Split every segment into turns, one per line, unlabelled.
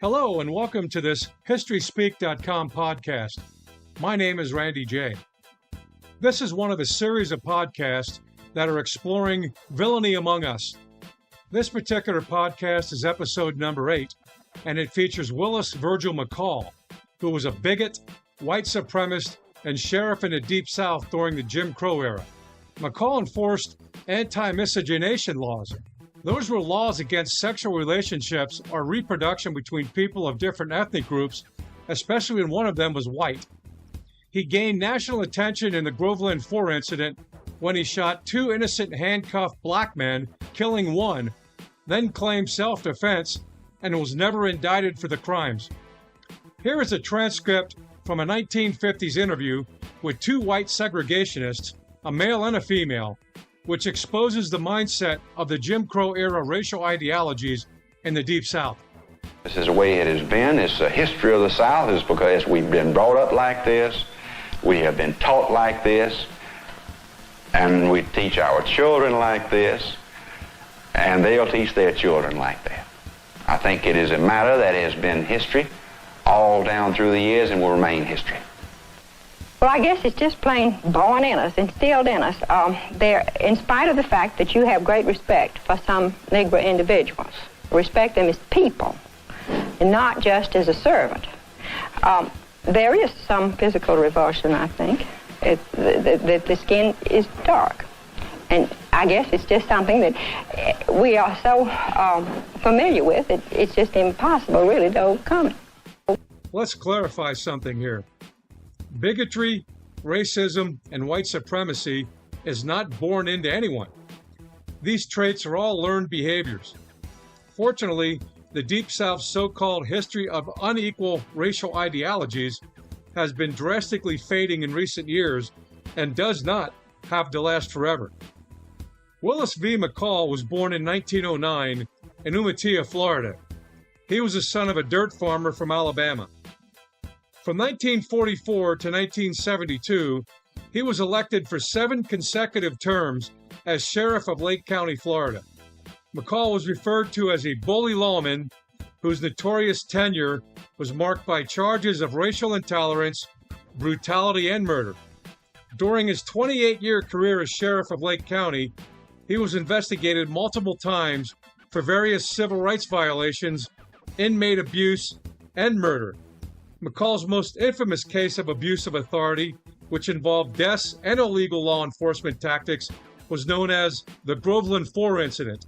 Hello and welcome to this HistorySpeak.com podcast. My name is Randy Jaye. This is one of a series of podcasts that are exploring Villainy Among Us. This particular podcast is episode number 8, and it features Willis Virgil McCall, who was a bigot, white supremacist, and sheriff in the Deep South during the Jim Crow era. McCall enforced anti-miscegenation laws. Those were laws against sexual relationships or reproduction between people of different ethnic groups, especially when one of them was white. He gained national attention in the Groveland Four incident when he shot 2 innocent handcuffed black men, killing one, then claimed self-defense and was never indicted for the crimes. Here is a transcript from a 1950s interview with 2 white segregationists, a male and a female, which exposes the mindset of the Jim Crow era racial ideologies in the Deep South.
This is the way it has been. It's the history of the South. It's because we've been brought up like this. We have been taught like this. And we teach our children like this. And they'll teach their children like that. I think it is a matter that has been history all down through the years and will remain history.
Well, I guess it's just plain born in us, instilled in us. In spite of the fact that you have great respect for some Negro individuals, respect them as people, and not just as a servant. There is some physical revulsion, I think. The skin is dark. And I guess it's just something that we are so familiar with, it's just impossible, really, to overcome it.
Let's clarify something here. Bigotry, racism, and white supremacy is not born into anyone. These traits are all learned behaviors. Fortunately, the Deep South's so-called history of unequal racial ideologies has been drastically fading in recent years and does not have to last forever. Willis V. McCall was born in 1909 in Umatilla, Florida. He was the son of a dirt farmer from Alabama. From 1944 to 1972, he was elected for 7 consecutive terms as sheriff of Lake County, Florida. McCall was referred to as a bully lawman whose notorious tenure was marked by charges of racial intolerance, brutality, and murder. During his 28-year career as sheriff of Lake County, he was investigated multiple times for various civil rights violations, inmate abuse, and murder. McCall's most infamous case of abuse of authority, which involved deaths and illegal law enforcement tactics, was known as the Groveland Four incident.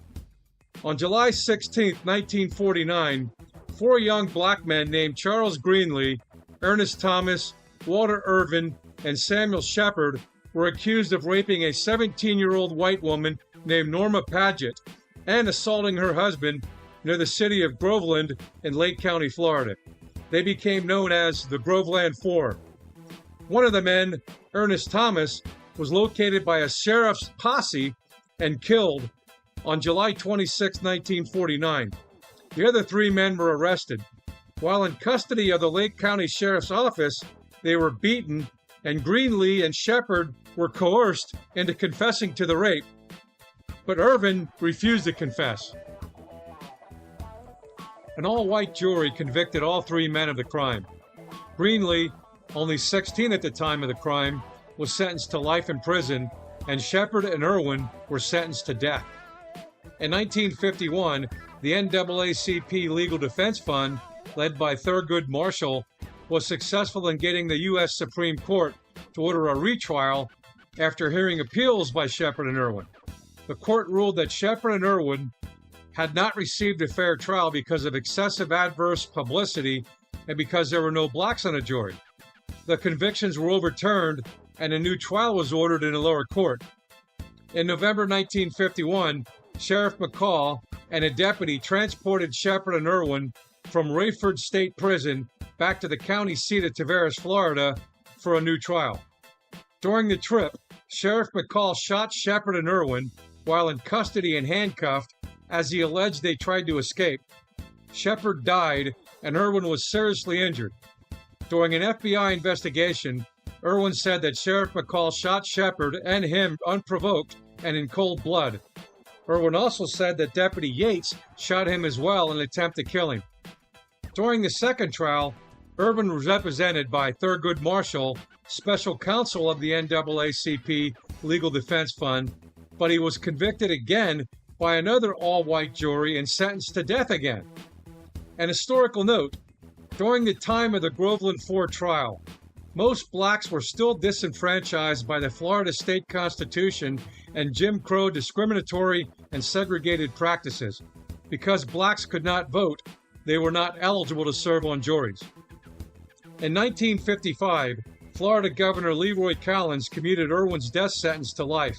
On July 16, 1949, 4 young black men named Charles Greenlee, Ernest Thomas, Walter Irvin, and Samuel Shepard were accused of raping a 17-year-old white woman named Norma Paget and assaulting her husband near the city of Groveland in Lake County, Florida. They became known as the Groveland Four. One of the men, Ernest Thomas, was located by a sheriff's posse and killed on July 26, 1949. The other 3 men were arrested. While in custody of the Lake County Sheriff's Office, they were beaten, and Greenlee and Shepard were coerced into confessing to the rape. But Irvin refused to confess. An all-white jury convicted all 3 men of the crime. Greenlee, only 16 at the time of the crime, was sentenced to life in prison, and Shepard and Irwin were sentenced to death. In 1951, the NAACP Legal Defense Fund, led by Thurgood Marshall, was successful in getting the U.S. Supreme Court to order a retrial after hearing appeals by Shepard and Irwin. The court ruled that Shepard and Irwin had not received a fair trial because of excessive adverse publicity and because there were no blacks on the jury. The convictions were overturned and a new trial was ordered in the lower court. In November 1951, Sheriff McCall and a deputy transported Shepard and Irwin from Rayford State Prison back to the county seat of Tavares, Florida, for a new trial. During the trip, Sheriff McCall shot Shepard and Irwin while in custody and handcuffed as he alleged they tried to escape. Shepard died and Irwin was seriously injured. During an FBI investigation, Irwin said that Sheriff McCall shot Shepard and him unprovoked and in cold blood. Irwin also said that Deputy Yates shot him as well in an attempt to kill him. During the second trial, Irvin was represented by Thurgood Marshall, special counsel of the NAACP Legal Defense Fund, but he was convicted again by another all-white jury and sentenced to death again. An historical note, during the time of the Groveland Four trial, most blacks were still disenfranchised by the Florida state constitution and Jim Crow discriminatory and segregated practices. Because blacks could not vote, they were not eligible to serve on juries. In 1955, Florida Governor Leroy Collins commuted Irwin's death sentence to life.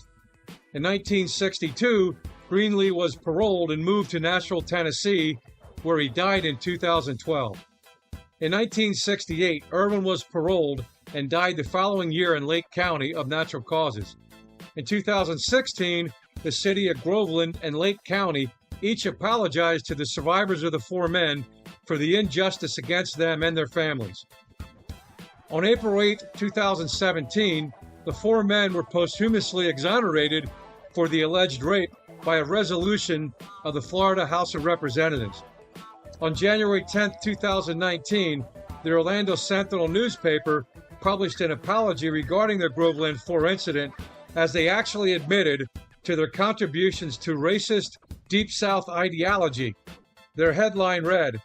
In 1962, Greenlee was paroled and moved to Nashville, Tennessee, where he died in 2012. In 1968, Irwin was paroled and died the following year in Lake County of natural causes. In 2016, the city of Groveland and Lake County each apologized to the survivors of the four men for the injustice against them and their families. On April 8, 2017, the four men were posthumously exonerated for the alleged rape by a resolution of the Florida House of Representatives. On January 10, 2019, the Orlando Sentinel newspaper published an apology regarding the Groveland Four incident, as they actually admitted to their contributions to racist Deep South ideology. Their headline read,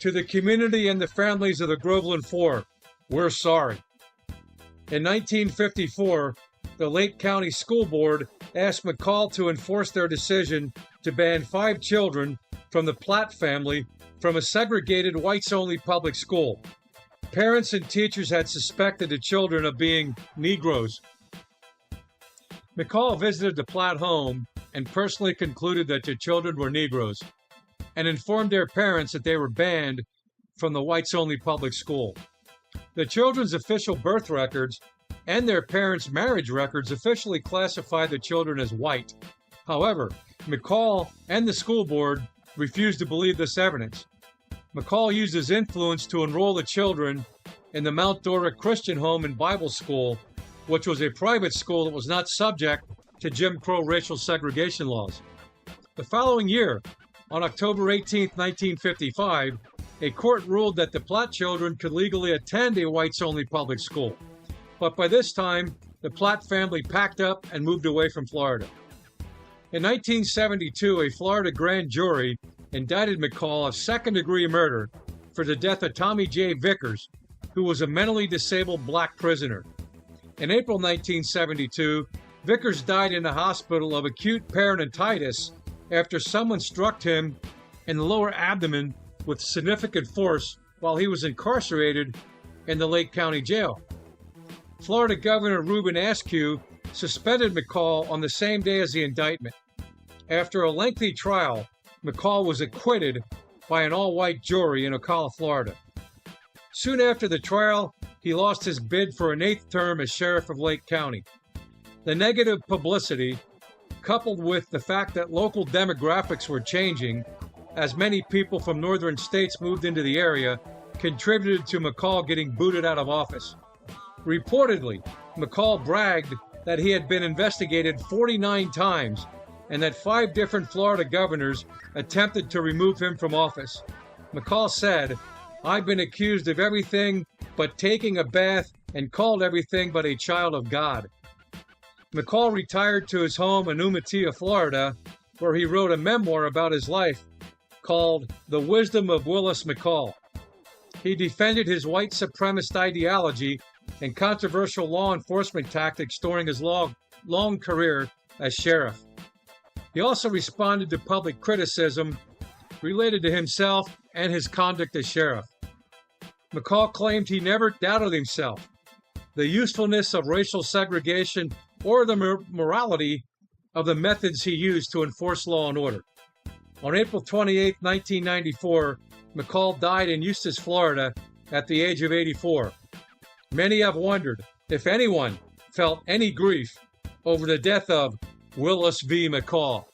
"To the community and the families of the Groveland Four, we're sorry." In 1954, the Lake County School Board asked McCall to enforce their decision to ban 5 children from the Platt family from a segregated whites-only public school. Parents and teachers had suspected the children of being Negroes. McCall visited the Platt home and personally concluded that the children were Negroes and informed their parents that they were banned from the whites-only public school. The children's official birth records and their parents' marriage records officially classified the children as white. However, McCall and the school board refused to believe this evidence. McCall used his influence to enroll the children in the Mount Dora Christian Home and Bible School, which was a private school that was not subject to Jim Crow racial segregation laws. The following year, on October 18, 1955, a court ruled that the Platt children could legally attend a whites-only public school. But by this time, the Platt family packed up and moved away from Florida. In 1972, a Florida grand jury indicted McCall of second-degree murder for the death of Tommy J. Vickers, who was a mentally disabled black prisoner. In April 1972, Vickers died in a hospital of acute peritonitis after someone struck him in the lower abdomen with significant force while he was incarcerated in the Lake County Jail. Florida Governor Reuben Askew suspended McCall on the same day as the indictment. After a lengthy trial, McCall was acquitted by an all-white jury in Ocala, Florida. Soon after the trial, he lost his bid for an 8th term as sheriff of Lake County. The negative publicity, coupled with the fact that local demographics were changing, as many people from northern states moved into the area, contributed to McCall getting booted out of office. Reportedly, McCall bragged that he had been investigated 49 times and that 5 different Florida governors attempted to remove him from office. McCall said, "I've been accused of everything but taking a bath and called everything but a child of God." McCall retired to his home in Umatilla, Florida, where he wrote a memoir about his life called The Wisdom of Willis McCall. He defended his white supremacist ideology and controversial law enforcement tactics during his long career as sheriff. He also responded to public criticism related to himself and his conduct as sheriff. McCall claimed he never doubted himself, the usefulness of racial segregation, or the morality of the methods he used to enforce law and order. On April 28, 1994, McCall died in Eustis, Florida, at the age of 84. Many have wondered if anyone felt any grief over the death of Willis V. McCall.